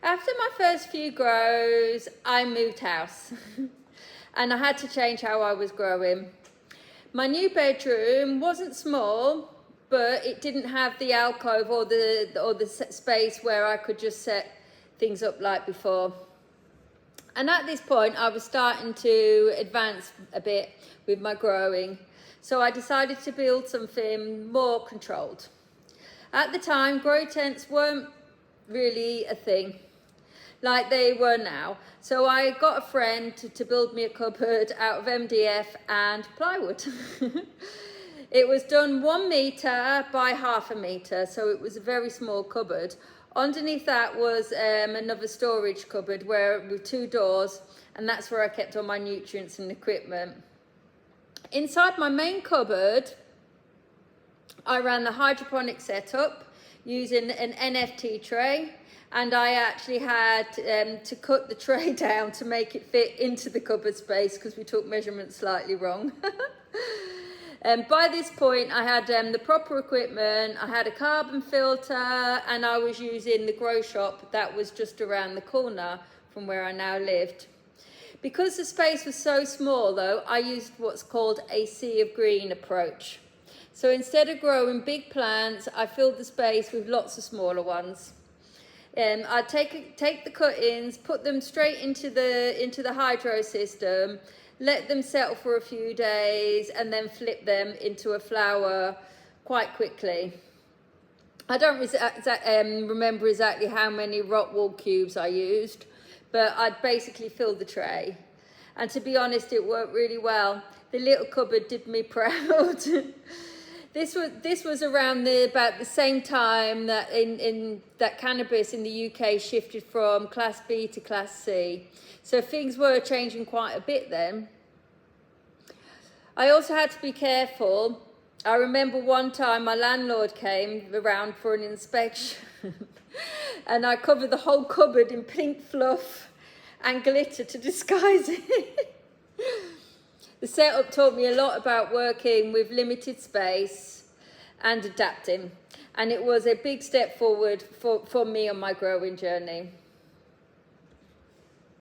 After my first few grows, I moved house and I had to change how I was growing. My new bedroom wasn't small, but it didn't have the alcove or the space where I could just set things up like before. And at this point, I was starting to advance a bit with my growing. So I decided to build something more controlled. At the time, grow tents weren't really a thing like they were now. So I got a friend to build me a cupboard out of MDF and plywood. It was done 1 meter by 1/2 meter, so it was a very small cupboard. Underneath that was another storage cupboard with 2 doors, and that's where I kept all my nutrients and equipment. Inside my main cupboard, I ran the hydroponic setup using an NFT tray, and I actually had to cut the tray down to make it fit into the cupboard space because we took measurements slightly wrong. And by this point, I had the proper equipment, I had a carbon filter, and I was using the grow shop that was just around the corner from where I now lived. Because the space was so small though, I used what's called a sea of green approach. So instead of growing big plants, I filled the space with lots of smaller ones. I'd take the cuttings, put them straight into the hydro system, let them settle for a few days, and then flip them into a flower quite quickly. I don't remember exactly how many rock wool cubes I used, but I'd basically filled the tray. And to be honest, it worked really well. The little cupboard did me proud. This was around about the same time that that cannabis in the UK shifted from Class B to Class C. So things were changing quite a bit then. I also had to be careful. I remember one time my landlord came around for an inspection and I covered the whole cupboard in pink fluff and glitter to disguise it. The setup taught me a lot about working with limited space and adapting, and it was a big step forward for me on my growing journey.